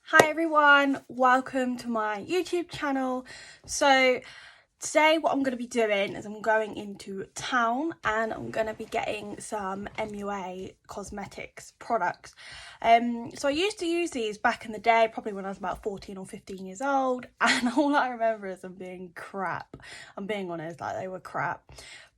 Hi everyone, welcome to my YouTube channel. So today what I'm going to be doing is I'm going into town and I'm going to be getting some MUA cosmetics products. So I used to use these back in the day, probably when I was about 14 or 15 years old, and all I remember is them being crap. I'm being honest, like they were crap.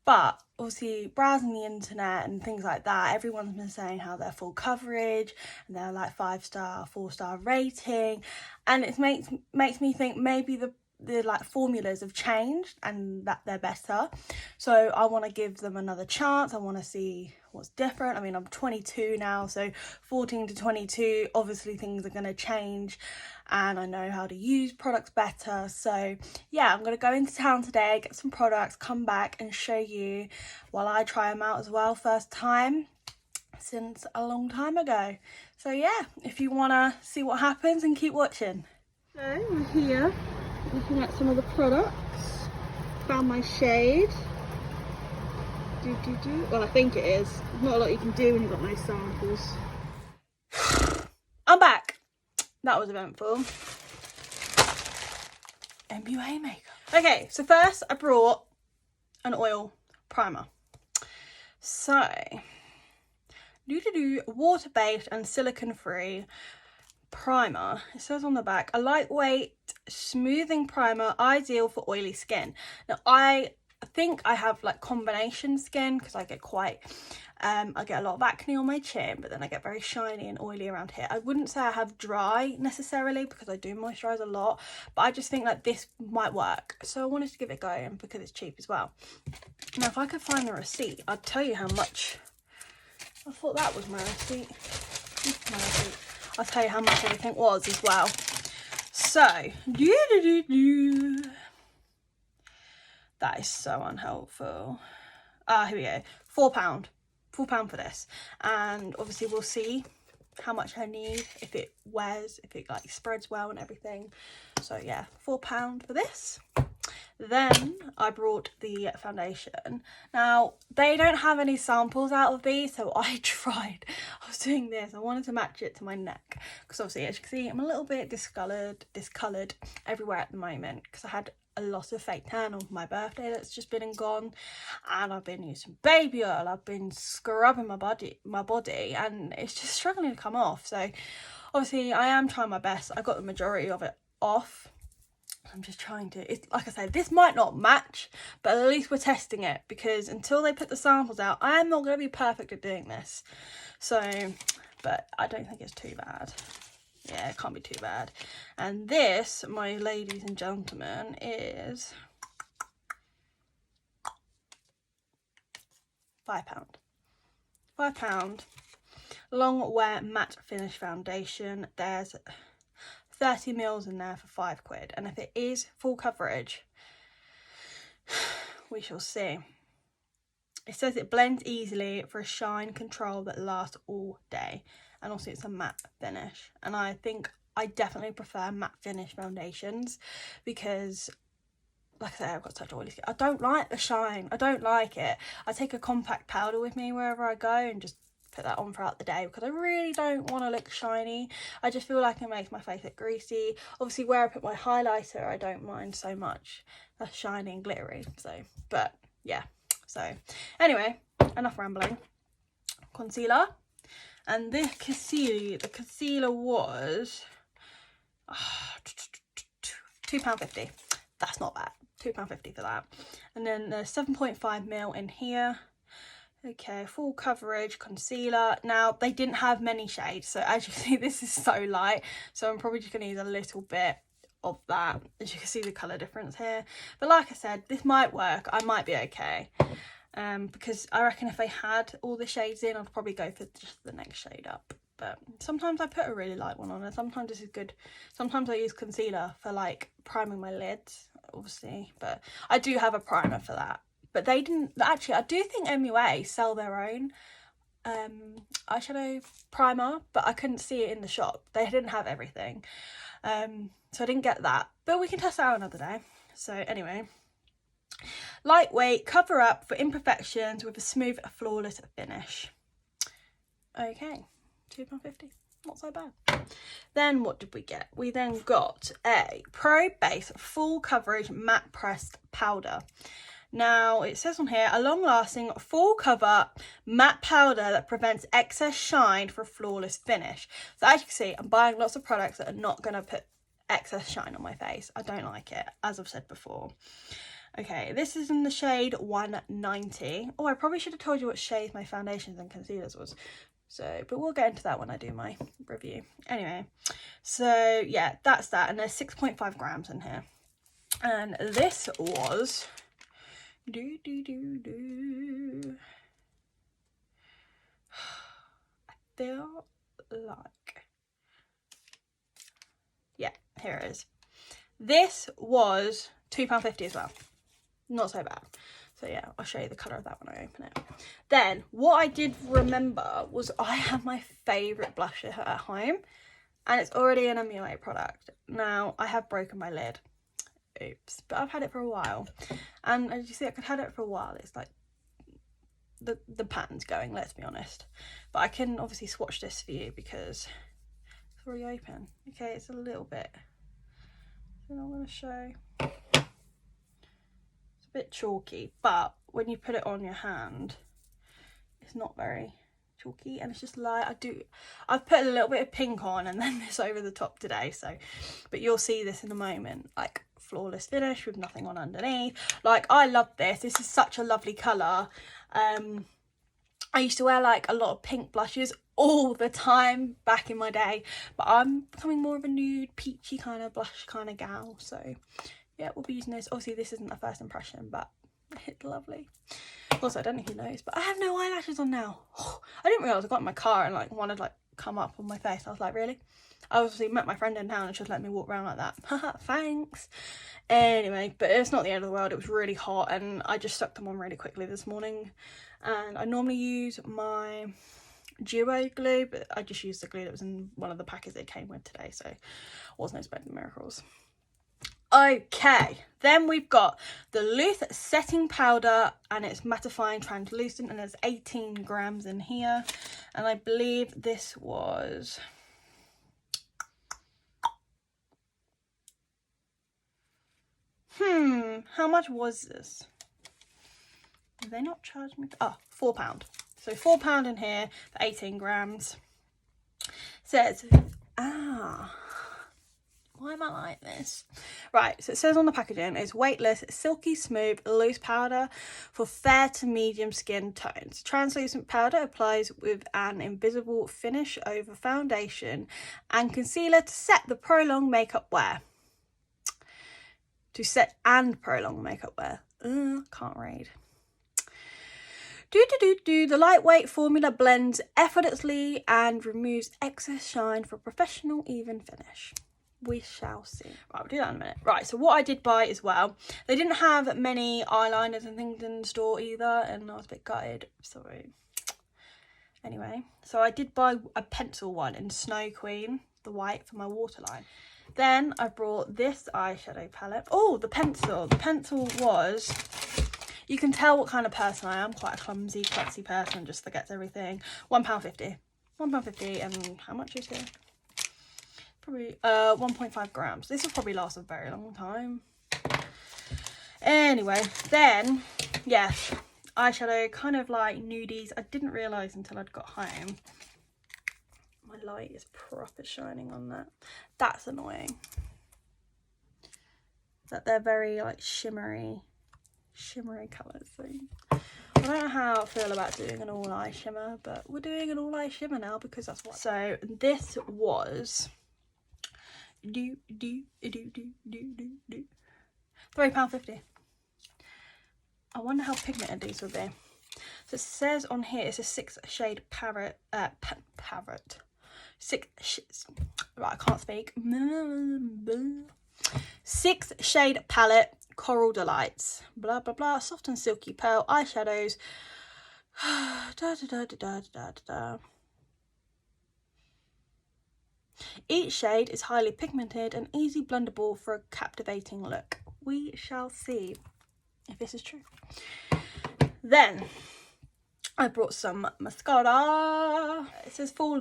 But obviously browsing the internet and things like that, everyone's been saying how they're full coverage and they're like 5-star, 4-star rating, and it makes me think maybe the like formulas have changed and that they're better. So I want to give them another chance. I want to see what's different. I mean, I'm 22 now, so 14 to 22, obviously things are going to change and I know how to use products better. So yeah, I'm going to go into town today, get some products, come back and show you while I try them out as well, first time since a long time ago. So yeah, if you want to see what happens, and keep watching. So we're here looking at some of the products. Found my shade. Well, I think it is. There's not a lot you can do when you've got no samples. I'm back. That was eventful. MUA makeup. Okay, so first I brought an oil primer. So, water-based and silicone-free primer. It says on the back, a lightweight smoothing primer ideal for oily skin. Now I think I have like combination skin because I get quite I get a lot of acne on my chin, but then I get very shiny and oily around here. I wouldn't say I have dry necessarily because I do moisturize a lot, but I just think like this might work, so I wanted to give it a go, and because it's cheap as well. Now if I could find the receipt, I'd tell you how much. I thought that was my receipt. My receipt. I'll tell you how much everything was as well. So, that is so unhelpful. Here we go. £4. £4 for this. And obviously we'll see how much I need, if it wears, if it like spreads well and everything. So yeah, £4 for this. Then I brought the foundation. Now they don't have any samples out of these, so I was doing this, I wanted to match it to my neck because obviously, as you can see, I'm a little bit discoloured everywhere at the moment because I had a lot of fake tan on my birthday that's just been and gone, and I've been using baby oil, I've been scrubbing my body, and it's just struggling to come off. So obviously I am trying my best. I got the majority of it off. I'm just trying to, it's like I said, this might not match, but at least we're testing it, because until they put the samples out, I am not going to be perfect at doing this. So, but I don't think it's too bad. Yeah, it can't be too bad. And this, my ladies and gentlemen, is £5. £5. Long wear matte finish foundation. There's 30 mils in there for £5, and if it is full coverage, we shall see. It says it blends easily for a shine control that lasts all day, and also it's a matte finish, and I think I definitely prefer matte finish foundations because, like I said, I've got such oily skin. I don't like the shine. I don't like it. I take a compact powder with me wherever I go and just put that on throughout the day because I really don't want to look shiny. I just feel like it makes my face look greasy. Obviously where I put my highlighter, I don't mind so much. That's shiny and glittery. So, but yeah. So anyway, enough rambling. Concealer. And this concealer was £2.50. That's not bad. £2.50 for that. And then there's 7.5ml in here. Okay, full coverage concealer. Now they didn't have many shades, so as you see, this is so light, so I'm probably just gonna use a little bit of that. As you can see the color difference here, but like I said, this might work. I might be okay, because I reckon if they had all the shades in, I'd probably go for just the next shade up. But sometimes I put a really light one on, and sometimes this is good. Sometimes I use concealer for like priming my lids, obviously, but I do have a primer for that. But they didn't, actually I do think MUA sell their own eyeshadow primer, but I couldn't see it in the shop. They didn't have everything, so I didn't get that, but we can test it out another day. So anyway, lightweight cover up for imperfections with a smooth flawless finish. Okay, £2.50. not so bad. Then what did we get? We then got a Pro Base Full Coverage Matte Pressed Powder. Now, it says on here, a long-lasting, full-cover matte powder that prevents excess shine for a flawless finish. So as you can see, I'm buying lots of products that are not going to put excess shine on my face. I don't like it, as I've said before. Okay, this is in the shade 190. Oh, I probably should have told you what shades my foundations and concealers was. So, but we'll get into that when I do my review. Anyway, so yeah, that's that. And there's 6.5 grams in here. And this was... I feel like, yeah, here it is. This was £2.50 as well. Not so bad. So yeah, I'll show you the colour of that when I open it. Then what I did remember was I have my favourite blusher at home, and it's already an MUA product. Now I have broken my lid. Oops, but I've had it for a while, and as you see, I've had it for a while. It's like the pattern's going, let's be honest, but I can obviously swatch this for you because it's already open. Okay, it's a little bit, and I'm going to show, it's a bit chalky, but when you put it on your hand, it's not very chalky, and it's just light. I've put a little bit of pink on and then this over the top today, so, but you'll see this in a moment, like flawless finish with nothing on underneath. Like, I love this. This is such a lovely colour. I used to wear like a lot of pink blushes all the time back in my day, but I'm becoming more of a nude peachy kind of blush kind of gal, so yeah, we'll be using this. Obviously this isn't a first impression, but it's lovely. Also, I don't know who knows, but I have no eyelashes on now. I didn't realise I got in my car and like wanted like come up on my face. I was like, really? I obviously met my friend in town and she just let me walk around like that. Haha, thanks. Anyway, but it's not the end of the world. It was really hot and I just stuck them on really quickly this morning. And I normally use my duo glue, but I just used the glue that was in one of the packets it came with today, so wasn't expecting miracles. Okay, then we've got the Luth setting powder, and it's mattifying translucent, and there's 18 grams in here, and I believe this was how much was this? Did they not charge me? Oh, £4. So £4 in here for 18 grams. Says, why am I like this? Right, so it says on the packaging, it's weightless, silky smooth, loose powder for fair to medium skin tones. Translucent powder applies with an invisible finish over foundation and concealer to set the prolonged makeup wear. Can't read. The lightweight formula blends effortlessly and removes excess shine for a professional even finish. We shall see. Right, we'll do that in a minute. Right, so what I did buy as well, they didn't have many eyeliners and things in the store either, and I was a bit gutted, sorry. Anyway, so I did buy a pencil one in Snow Queen, the white, for my waterline. Then I brought this eyeshadow palette. Oh, the pencil was, you can tell what kind of person I am, quite a clumsy, klutzy person, just forgets everything. £1.50. £1.50, and how much is it? Probably 1.5 grams. This will probably last a very long time. Anyway, then, yes, eyeshadow, kind of like nudies. I didn't realise until I'd got home. My light is proper shining on that. That's annoying. That they're very like shimmery colours. So I don't know how I feel about doing an all eye shimmer, but we're doing an all eye shimmer now because that's what. So this was £3.50. I wonder how pigmented these will be. So it says on here it's a 6-shade parrot. Right, I can't speak. 6-shade palette, Coral Delights. Blah blah blah. Soft and silky pearl eyeshadows. Each shade is highly pigmented and easy blendable for a captivating look. We shall see if this is true. Then I brought some mascara. It says full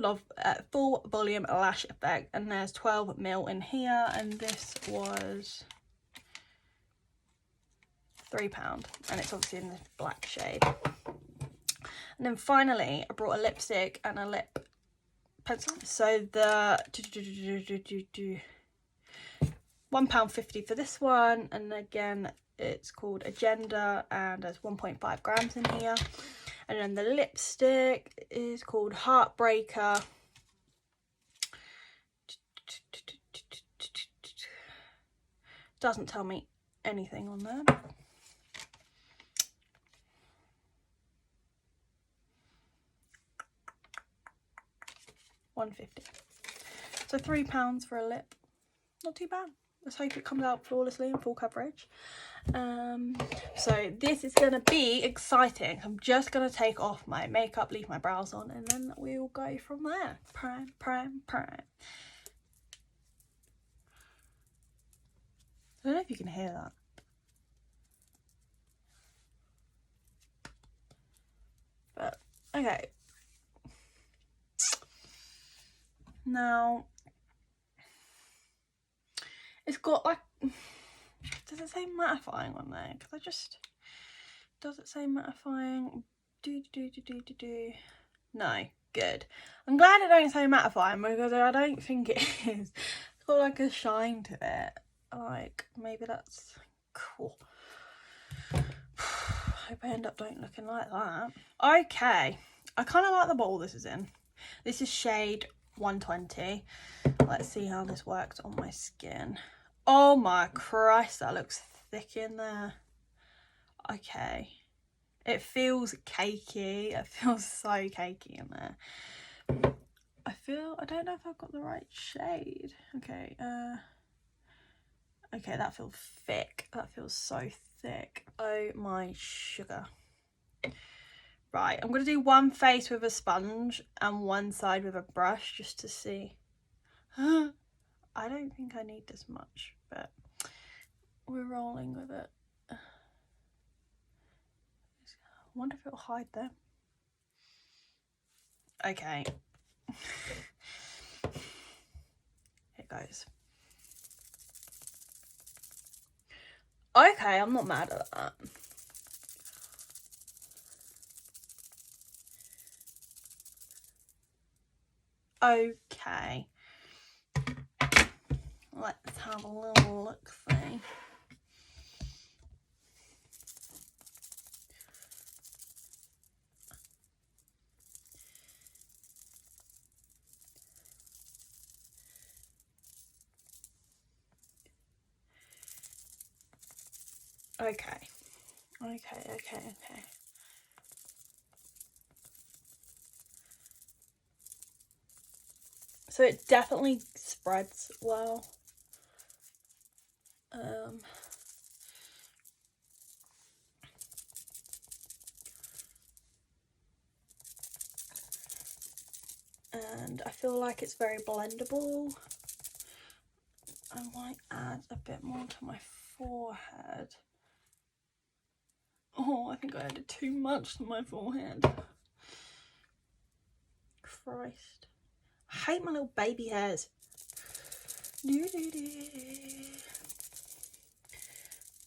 volume lash effect, and there's 12 ml in here, and this was £3, and it's obviously in this black shade. And then finally I brought a lipstick and a lip pencil. So the £1.50 for this one, and again it's called Agenda, and there's 1.5 grams in here. And then the lipstick is called Heartbreaker. Doesn't tell me anything on there. £1.50. So £3 for a lip. Not too bad. Let's hope it comes out flawlessly and full coverage. So this is gonna be exciting. I'm just gonna take off my makeup, leave my brows on, and then we'll go from there. Prime. I don't know if you can hear that. But okay. Now it's got like, does it say mattifying on there? Because I just, does it say mattifying? No, good. I'm glad it don't say mattifying, because I don't think it is. It's got like a shine to it. Like, maybe that's cool. Hope I end up don't looking like that. Okay, I kind of like the bowl this is in. This is shade 120. Let's see how this works on my skin. Oh my Christ, that looks thick in there. Okay, it feels cakey. It feels so cakey in there. I don't know if I've got the right shade. Okay, okay, that feels thick. That feels so thick. Oh my sugar. Right, I'm gonna do one face with a sponge and one side with a brush just to see. I don't think I need this much, but we're rolling with it. I wonder if it'll hide them. Okay. Here goes. Okay, I'm not mad at that. Okay. Let's have a little look see. Okay. So it definitely spreads well. And I feel like it's very blendable. I might add a bit more to my forehead. Oh, I think I added too much to my forehead. Christ. I hate my little baby hairs.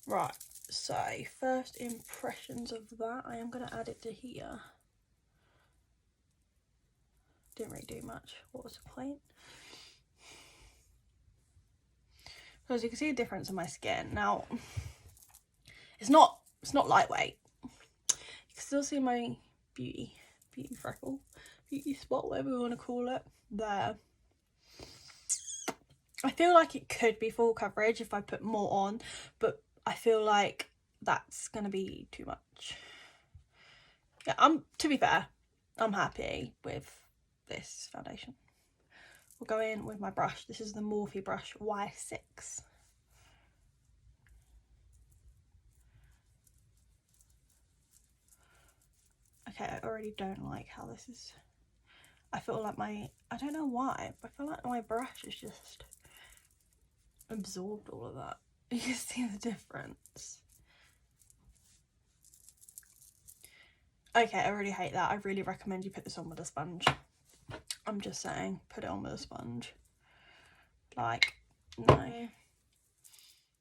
Right, so first impressions of that, I am going to add it to here. Didn't really do much. What was the point? So as you can see a difference in my skin. Now, it's not lightweight. You can still see my beauty freckle, beauty spot, whatever you want to call it, there. I feel like it could be full coverage if I put more on, but I feel like that's going to be too much. Yeah, to be fair, I'm happy with this foundation. We'll go in with my brush. This is the Morphe brush Y6. Okay, I already don't like how this is. I feel like I don't know why, but I feel like my brush is just absorbed all of that. You can see the difference. Okay, I really hate that. I really recommend you put this on with a sponge. I'm just saying, put it on with a sponge. Like, no.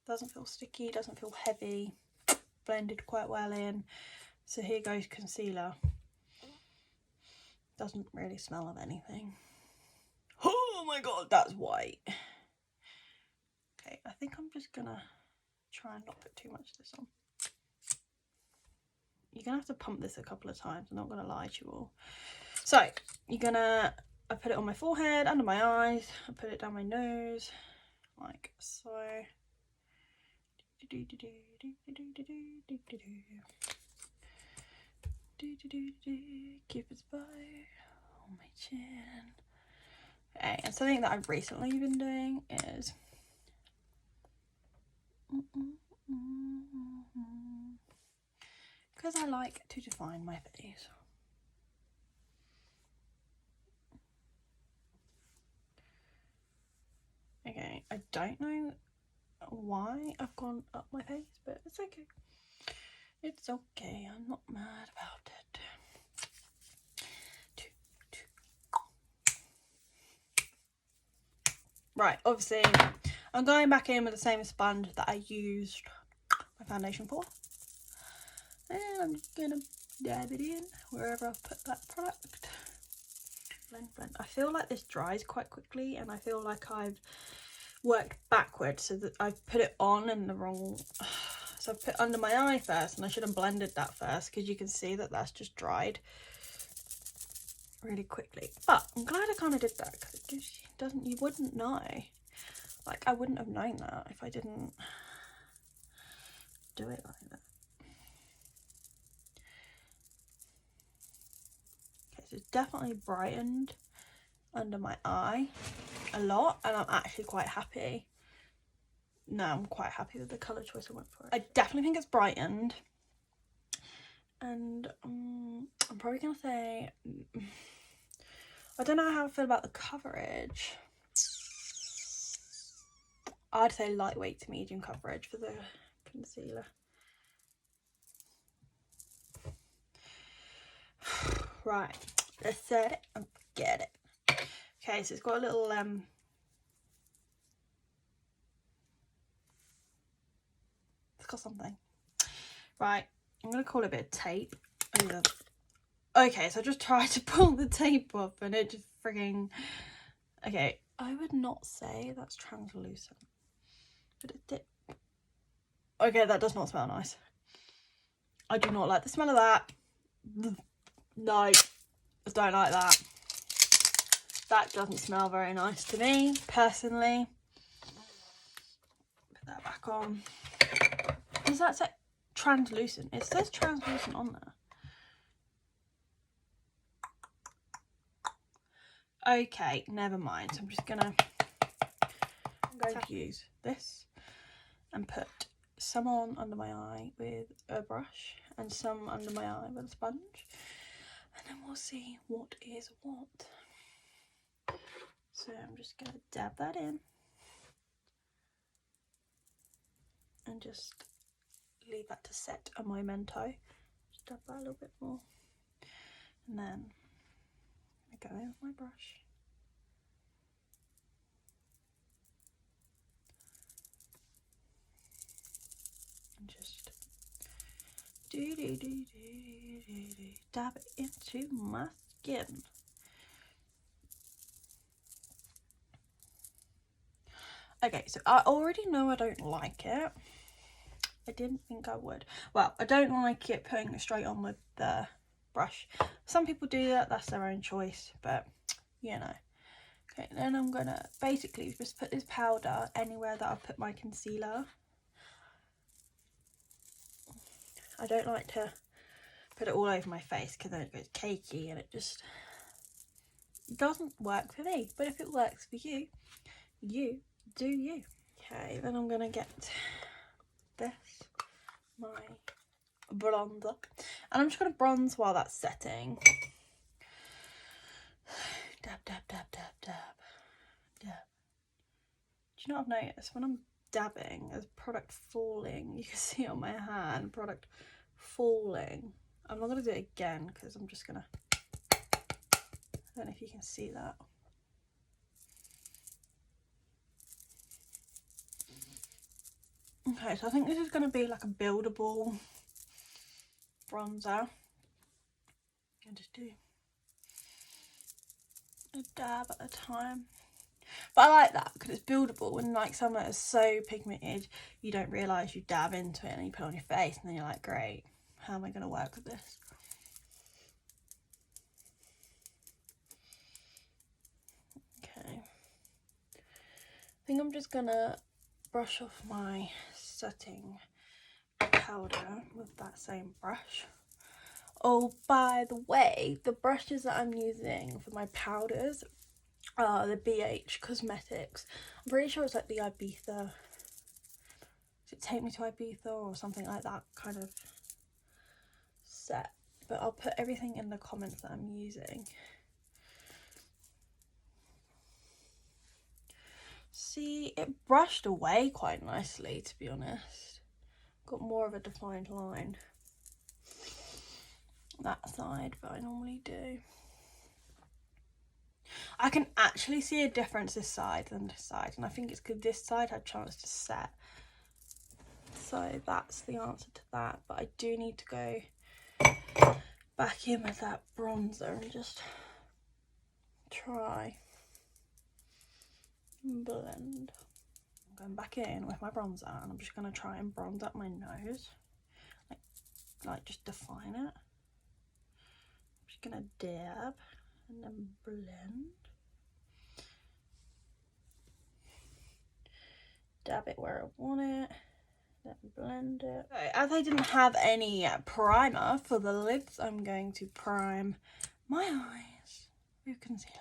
Doesn't feel sticky, doesn't feel heavy. Blended quite well in. So here goes concealer. Doesn't really smell of anything. Oh my god, that's white. Okay, I think I'm just gonna try and not put too much of this on. You're gonna have to pump this a couple of times, I'm not gonna lie to you all. So, I put it on my forehead, under my eyes, I put it down my nose, like so. Cupid's bow on my chin. Okay, and something that I've recently been doing is because I like to define my face. Okay, I don't know why I've gone up my face, but it's okay. It's okay, I'm not mad about it. Right, obviously, I'm going back in with the same sponge that I used my foundation for. And I'm just gonna dab it in wherever I've put that product. Blend, blend. I feel like this dries quite quickly, and I feel like I've worked backwards, so that I've put it on in the wrong. So I've put under my eye first, and I should have blended that first, because you can see that that's just dried really quickly. But I'm glad I kind of did that, because it just doesn't, you wouldn't know. Like, I wouldn't have known that if I didn't do it like that. Okay, so it's definitely brightened under my eye a lot, and I'm actually quite happy. No, I'm quite happy with the colour choice I went for. I definitely think it's brightened, and I'm probably gonna say I don't know how I feel about the coverage. I'd say lightweight to medium coverage for the concealer. Right, let's set it and forget it. Okay, so it's got a little it's got something. Right, I'm gonna call it a bit of tape. Okay, so I just tried to pull the tape off and it just frigging. Okay, I would not say that's translucent, but it did. Okay, that does not smell nice. I do not like the smell of that. No, I don't like that. That doesn't smell very nice to me, personally. Put that back on. Does that say translucent? It says translucent on there. Okay, never mind. So I'm just gonna use this and put some on under my eye with a brush and some under my eye with a sponge, and then we'll see what is what. So I'm just gonna dab that in and just leave that to set a momento. Just dab that a little bit more, and then I go in with my brush. And just dab it into my skin. Okay, so I already know I don't like it. I didn't think I would. Well, I don't like it putting it straight on with the brush. Some people do that, that's their own choice, but you know. Okay, then I'm gonna basically just put this powder anywhere that I've put my concealer. I don't like to put it all over my face because then it goes cakey and it just doesn't work for me. But if it works for you, you do you. Okay, then I'm gonna get this, my bronzer, and I'm just gonna bronze while that's setting. Dab, dab, dab, dab, dab, dab. Do you know what I've noticed? When I'm dabbing, there's product falling. You can see on my hand, product falling. I'm not going to do it again because I'm just going to, I don't know if you can see that. Okay, so I think this is going to be like a buildable bronzer. I just do a dab at a time. But I like that because it's buildable, and like some that is so pigmented you don't realise you dab into it and you put it on your face and then you're like, great, how am I going to work with this? Okay, I think I'm just gonna brush off my setting powder with that same brush. Oh, by the way, the brushes that I'm using for my powders are the BH Cosmetics. I'm pretty sure it's like the Ibiza, does it take me to Ibiza or something like that kind of set, but I'll put everything in the comments that I'm using. See, it brushed away quite nicely, to be honest. Got more of a defined line that side, but I normally do. I can actually see a difference this side than this side, and I think it's because this side had a chance to set. So that's the answer to that, but I do need to go back in with that bronzer and just try and blend. I'm going back in with my bronzer and I'm just going to try and bronze up my nose, like just define it. I'm just going to dab and then blend. Dab it where I want it, then blend it. So, as I didn't have any primer for the lids, I'm going to prime my eyes with concealer.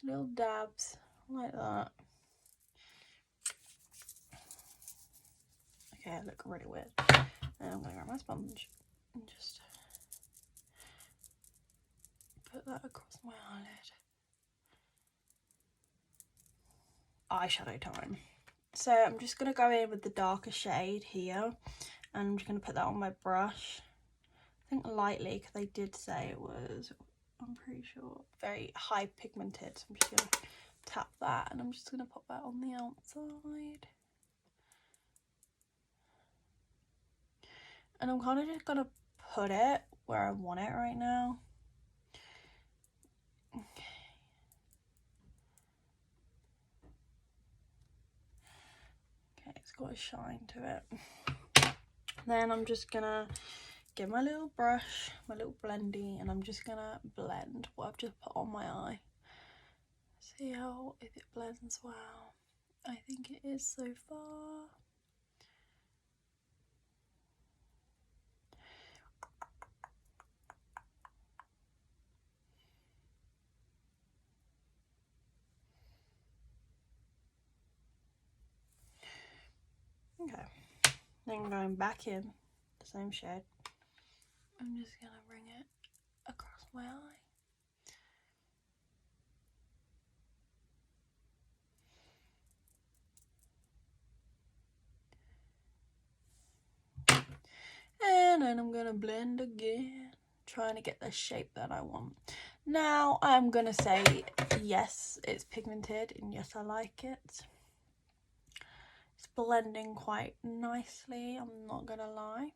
Little dabs like that. Okay, I look really weird. And I'm going to grab my sponge and just put that across my eyelid. Eyeshadow time. So I'm just going to go in with the darker shade here, and I'm just going to put that on my brush. I think lightly, because they did say it was, I'm pretty sure, very high pigmented. So I'm just going to tap that, and I'm just going to pop that on the outside. And I'm kind of just going to put it where I want it right now. Okay. Okay, it's got a shine to it. Then I'm just gonna get my little brush, my little blendy, and I'm just gonna blend what I've just put on my eye. See how, if it blends well. I think it is so far. Okay, then going back in the same shade, I'm just gonna bring it across my eye. And then I'm gonna blend again, trying to get the shape that I want. Now I'm gonna say yes, it's pigmented, and yes, I like it. It's blending quite nicely, I'm not gonna lie.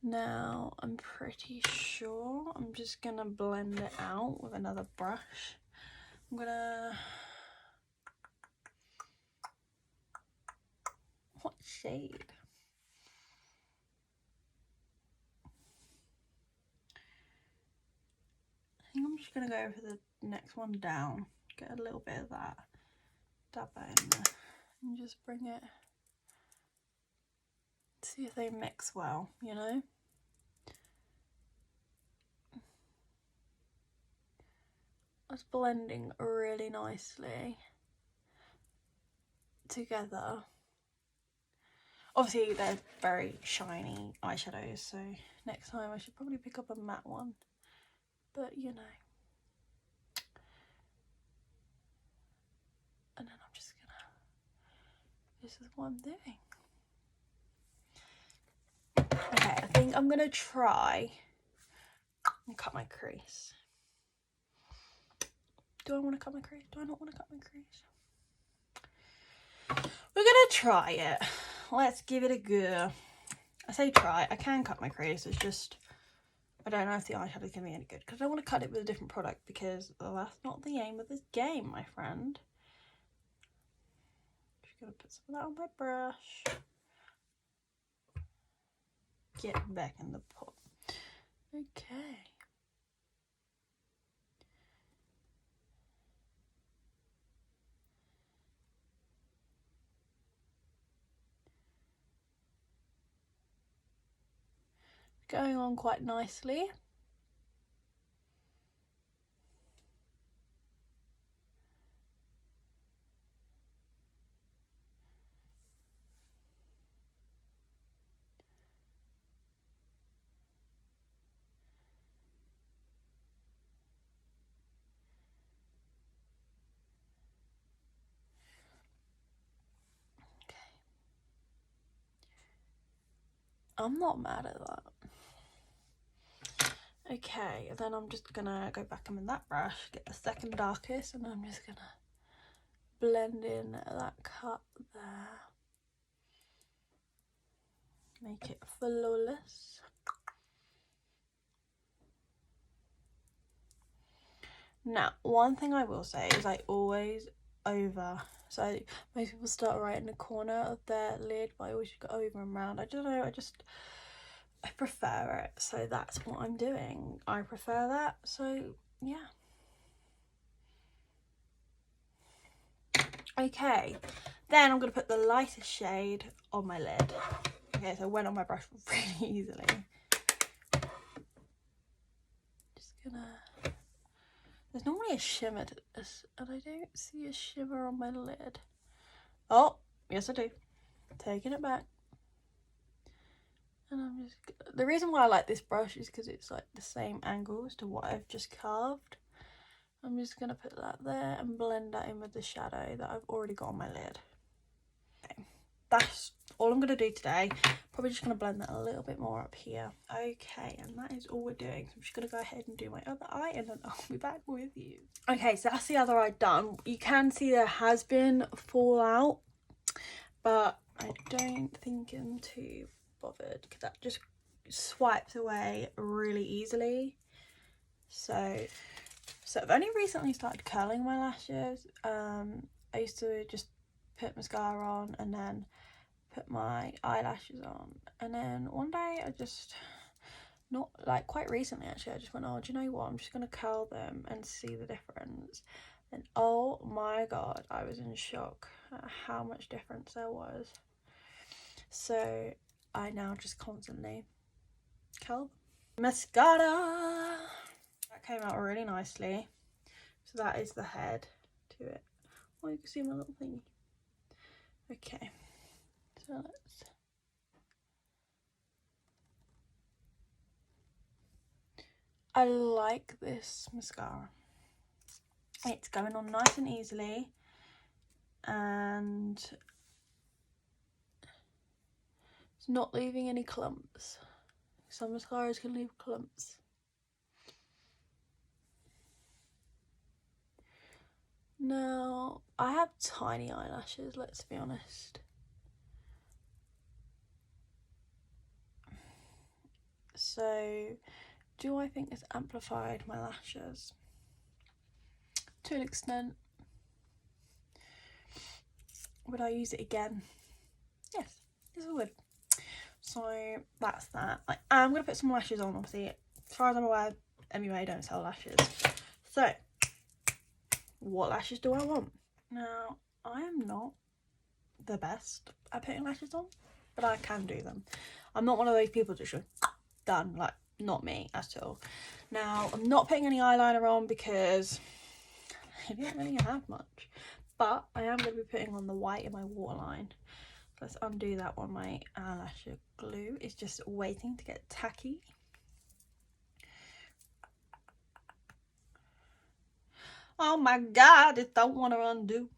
Now I'm pretty sure I'm just gonna blend it out with another brush. I'm gonna, what shade? I think I'm just gonna go for the next one down, get a little bit of that, dab that in there, and just bring it, see if they mix well, you know? It's blending really nicely together. Obviously they're very shiny eyeshadows, so next time I should probably pick up a matte one, but you know. And then I'm just gonna, this is what I'm doing. Okay, I think I'm gonna try and cut my crease. Do I want to cut my crease? Do I not want to cut my crease? We're gonna try it. Let's give it a go. I say try. I can cut my crease. It's just I don't know if the eyeshadow is gonna be any good because I want to cut it with a different product because that's not the aim of this game, my friend. Just gonna put some of that on my brush. Get back in the pot. Okay. Going on quite nicely. I'm not mad at that. Okay, then I'm just gonna go back in with that brush, get the second darkest, and I'm just gonna blend in that cut there. Make it flawless. Now, one thing I will say is I always so most people start right in the corner of their lid, but I always go over and round. I don't know, I prefer it, so that's what I'm doing. I prefer that, so yeah. Okay, then I'm gonna put the lightest shade on my lid. Okay, so I went on my brush really easily. Just gonna, there's normally a shimmer to this, and I don't see a shimmer on my lid. Oh, yes I do. Taking it back. And I'm just, the reason why I like this brush is because it's like the same angles to what I've just carved. I'm just gonna put that there and blend that in with the shadow that I've already got on my lid. Okay, that's all I'm gonna do today. Probably just gonna blend that a little bit more up here. Okay, and that is all we're doing. So I'm just gonna go ahead and do my other eye and then I'll be back with you. Okay, so that's the other eye done. You can see there has been fallout, but I don't think I'm too bothered because that just swipes away really easily. So I've only recently started curling my lashes. I used to just put mascara on and then put my eyelashes on, and then one day I just, not like quite recently actually, I just went, oh, do you know what, I'm just gonna curl them and see the difference. And oh my god, I was in shock at how much difference there was. So I now just constantly curl. Mascara, that came out really nicely. So that is the head to it. Oh, you can see my little thingy. Okay, so let's, I like this mascara. It's going on nice and easily, and it's not leaving any clumps. Some mascaras can leave clumps. Now, I have tiny eyelashes, let's be honest. So, do I think it's amplified my lashes? To an extent. Would I use it again? Yes, yes I would. So that's that. I'm going to put some lashes on, obviously. As far as I'm aware, MUA don't sell lashes. So, what lashes do I want? Now, I am not the best at putting lashes on, but I can do them. I'm not one of those people that should done, like, not me at all. Now, I'm not putting any eyeliner on because I didn't really have much, but I am going to be putting on the white in my waterline. Let's undo that one. My eyelash glue is just waiting to get tacky. Oh my god, it don't want to undo.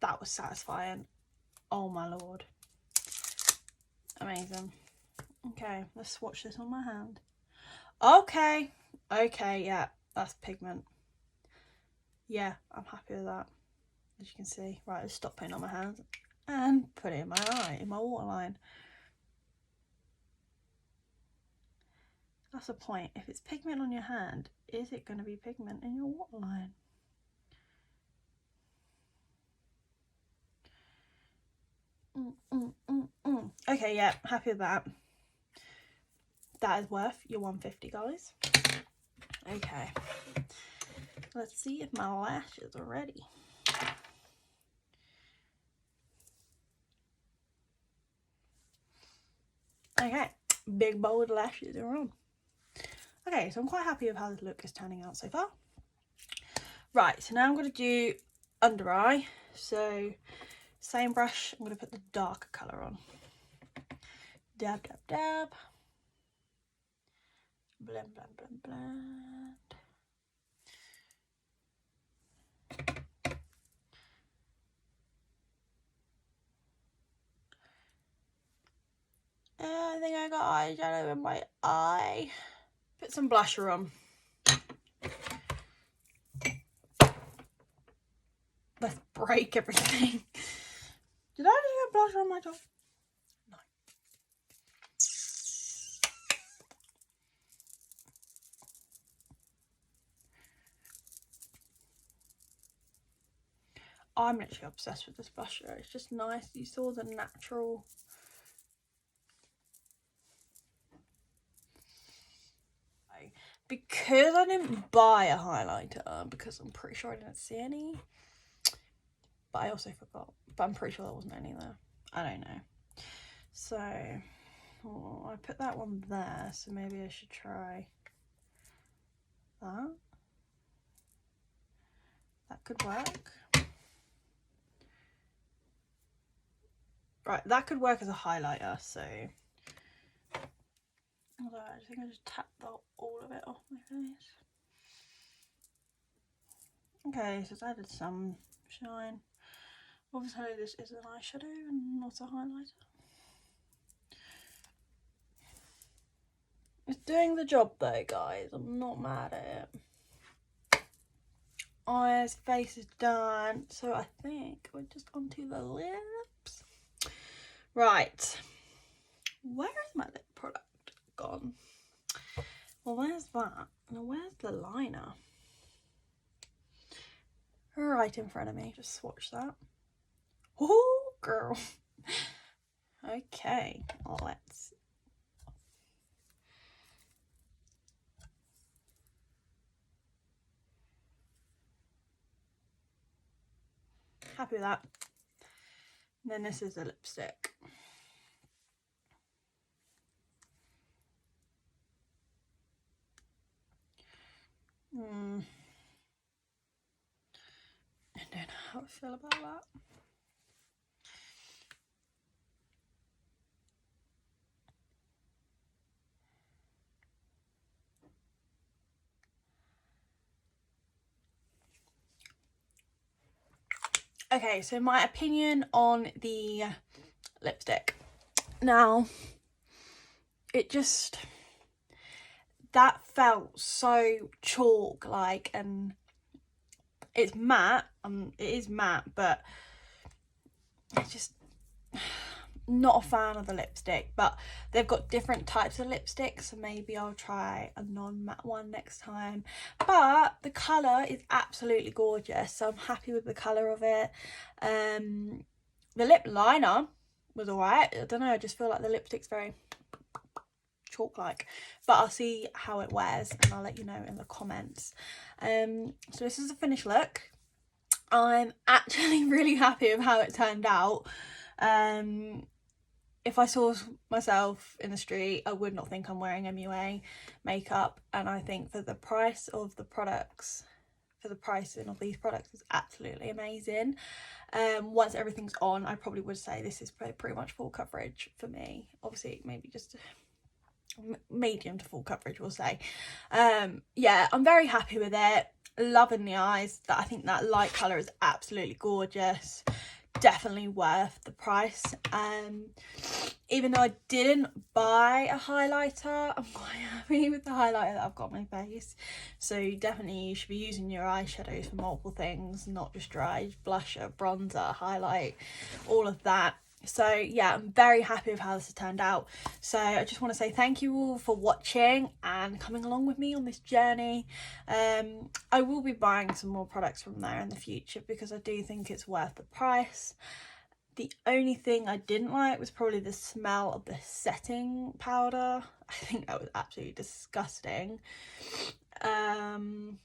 That was satisfying. Oh my lord. Amazing. Okay, let's swatch this on my hand. Okay, yeah, that's pigment. Yeah, I'm happy with that, as you can see. Right, let's stop putting it on my hands and put it in my eye, in my waterline. That's the point. If it's pigment on your hand, is it going to be pigment in your waterline? Okay, yeah, happy with that. That is worth your $150, guys. Okay, let's see if my lashes are ready. Okay, big bold lashes are on. Okay, so I'm quite happy with how this look is turning out so far. Right, so now I'm going to do under eye. So same brush, I'm going to put the darker colour on. Dab, dab, dab. Blend, blend, blend, blend. I think I got eyeshadow in my eye. Put some blusher on. Let's break everything. Did I just get blusher on my top? No. I'm literally obsessed with this blusher. It's just nice. You saw the natural. Because I didn't buy a highlighter, because I'm pretty sure I didn't see any. But I also forgot. But I'm pretty sure there wasn't any there. I don't know. So, I put that one there. So maybe I should try that. That could work. Right, that could work as a highlighter. So, although I think I just tapped all of it off my face. Okay, so it's added some shine. Obviously this is an eyeshadow and not a highlighter. It's doing the job though, guys. I'm not mad at it. Eyes, face is done. So I think we're just onto the lips. Right. Where is my lip product gone? Well, where's that? Now, where's the liner? Right in front of me. Just swatch that. Oh, girl. Okay, let's. Happy with that. And then this is the lipstick. I don't know how I feel about that. Okay, so my opinion on the lipstick. Now, it just, that felt so chalk-like, and it's matte. It is matte, but it's just not a fan of the lipstick. But they've got different types of lipsticks, so maybe I'll try a non-matte one next time. But the colour is absolutely gorgeous, so I'm happy with the colour of it. The lip liner was alright. I don't know, I just feel like the lipstick's very chalk-like, but I'll see how it wears and I'll let you know in the comments. So this is the finished look. I'm actually really happy with how it turned out. If I saw myself in the street, I would not think I'm wearing MUA makeup, and I think for the price of the products, for the pricing of these products, is absolutely amazing. Once everything's on, I probably would say this is pretty much full coverage for me. Obviously, maybe just medium to full coverage, we'll say. Yeah, I'm very happy with it. Loving the eyes. I think that light colour is absolutely gorgeous. definitely worth the price. Even though I didn't buy a highlighter, I'm quite happy with the highlighter that I've got on my face. So definitely you should be using your eyeshadows for multiple things, not just dry blusher, bronzer, highlight, all of that. So yeah, I'm very happy with how this has turned out. So I just want to say thank you all for watching and coming along with me on this journey. I will be buying some more products from there in the future because I do think it's worth the price. The only thing I didn't like was probably the smell of the setting powder. I think that was absolutely disgusting. I'm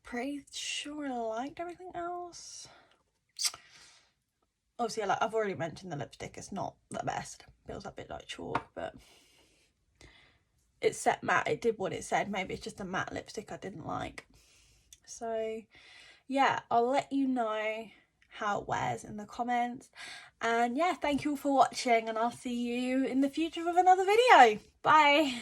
pretty sure I liked everything else. Obviously, I've already mentioned the lipstick, it's not the best. Feels a bit like chalk, but it's set matte. It did what it said. Maybe it's just a matte lipstick I didn't like. So yeah, I'll let you know how it wears in the comments. And yeah, thank you all for watching, and I'll see you in the future with another video. Bye.